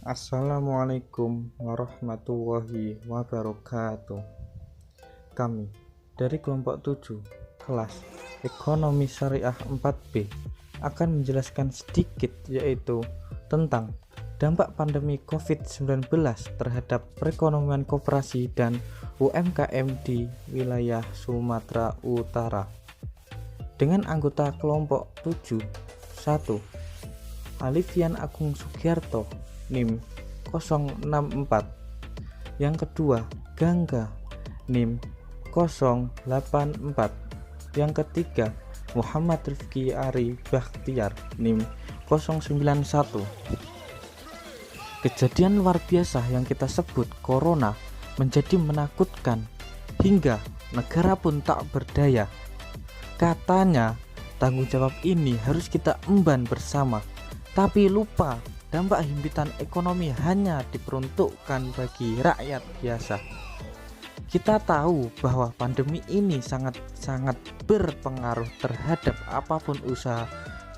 Assalamualaikum warahmatullahi wabarakatuh. Kami dari kelompok 7 kelas Ekonomi Syariah 4B akan menjelaskan sedikit yaitu tentang dampak pandemi COVID-19 terhadap perekonomian koperasi dan UMKM di wilayah Sumatera Utara. Dengan anggota kelompok 7, 1. Alifian Agung Sugiarto, NIM 064. Yang kedua, Gangga, NIM 084. Yang ketiga, Muhammad Rifki Ari Bakhtiar, NIM 091. Kejadian luar biasa yang kita sebut corona menjadi menakutkan hingga negara pun tak berdaya. Katanya tanggung jawab ini harus kita emban bersama, tapi lupa dampak himpitan ekonomi hanya diperuntukkan bagi rakyat biasa. Kita tahu bahwa pandemi ini sangat berpengaruh terhadap apapun usaha,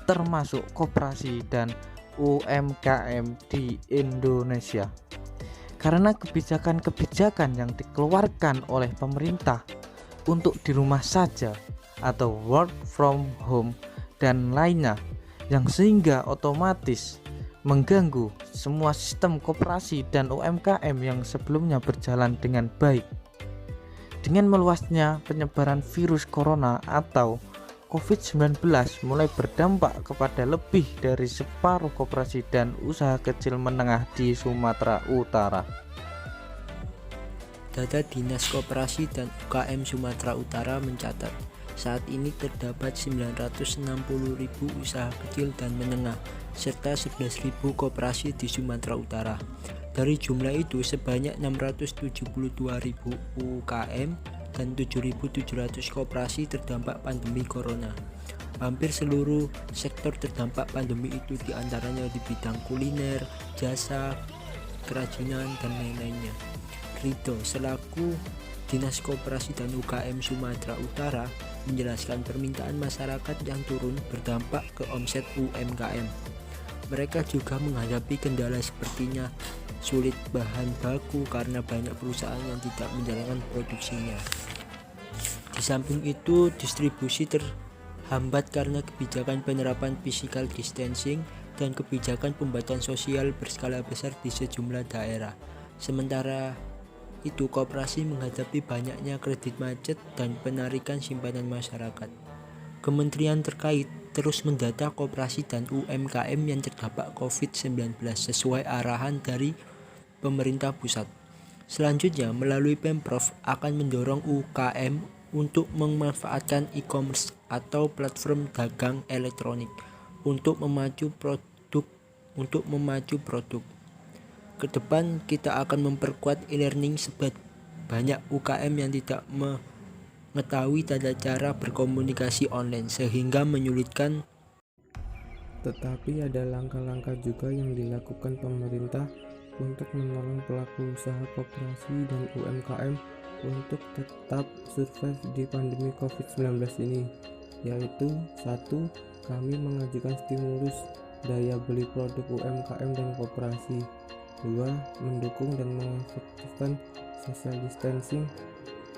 termasuk koperasi dan UMKM di Indonesia. Karena kebijakan-kebijakan yang dikeluarkan oleh pemerintah untuk di rumah saja atau work from home dan lainnya, yang sehingga otomatis mengganggu semua sistem koperasi dan UMKM yang sebelumnya berjalan dengan baik. Dengan meluasnya penyebaran virus corona atau COVID-19 mulai berdampak kepada lebih dari separuh koperasi dan usaha kecil menengah di Sumatera Utara. Data Dinas Koperasi dan UKM Sumatera Utara mencatat saat ini terdapat 960.000 usaha kecil dan menengah serta 11.000 koperasi di Sumatera Utara. Dari jumlah itu sebanyak 672.000 UKM dan 7.700 koperasi terdampak pandemi corona. Hampir seluruh sektor terdampak pandemi itu diantaranya di bidang kuliner, jasa, kerajinan, dan lain-lainnya. Ridho selaku Dinas Koperasi dan UKM Sumatera Utara menjelaskan permintaan masyarakat yang turun berdampak ke omset UMKM. Mereka juga menghadapi kendala sepertinya sulit bahan baku karena banyak perusahaan yang tidak menjalankan produksinya. Di samping itu, distribusi terhambat karena kebijakan penerapan physical distancing dan kebijakan pembatasan sosial berskala besar di sejumlah daerah. Sementara itu, koperasi menghadapi banyaknya kredit macet dan penarikan simpanan masyarakat. Kementerian terkait terus mendata koperasi dan UMKM yang terdampak COVID-19 sesuai arahan dari pemerintah pusat. Selanjutnya, melalui Pemprov akan mendorong UKM untuk memanfaatkan e-commerce atau platform dagang elektronik untuk memacu produk. Ke depan kita akan memperkuat e-learning sebab banyak UKM yang tidak mengetahui tata cara berkomunikasi online sehingga menyulitkan. Tetapi ada langkah-langkah juga yang dilakukan pemerintah untuk menolong pelaku usaha koperasi dan UMKM untuk tetap survive di pandemi COVID-19 ini, yaitu 1. Kami mengajukan stimulus daya beli produk UMKM dan koperasi. 2. Mendukung dan mengefektifkan social distancing,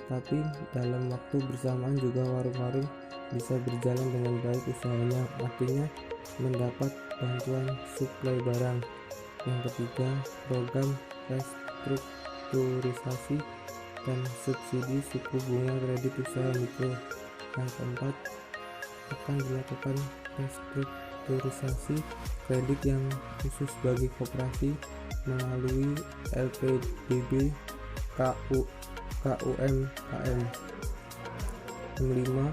tapi dalam waktu bersamaan juga warung-warung bisa berjalan dengan baik usahanya, artinya mendapat bantuan suplai barang. Yang ketiga, program restrukturisasi dan subsidi suku bunga kredit usaha mikro. Yang keempat, akan dilakukan restrukturisasi kredit yang khusus bagi koperasi melalui LPDB KUMKM. Yang kelima,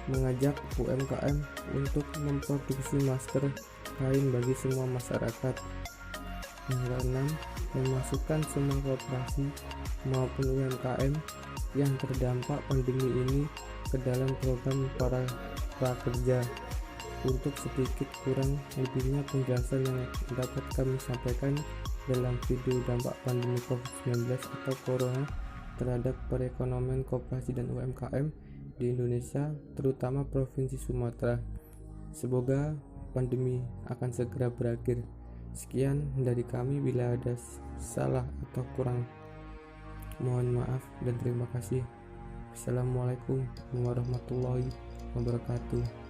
mengajak UMKM untuk memproduksi masker kain bagi semua masyarakat. Yang keenam, memasukkan semua koperasi maupun UMKM yang terdampak pandemi ini ke dalam program para prakerja. Untuk sedikit kurang lebihnya penjelasan yang dapat kami sampaikan dalam video dampak pandemi COVID-19 atau Corona terhadap perekonomian koperasi dan UMKM di Indonesia, terutama Provinsi Sumatera. Semoga pandemi akan segera berakhir. Sekian dari kami, bila ada salah atau kurang mohon maaf dan terima kasih. Assalamualaikum warahmatullahi wabarakatuh.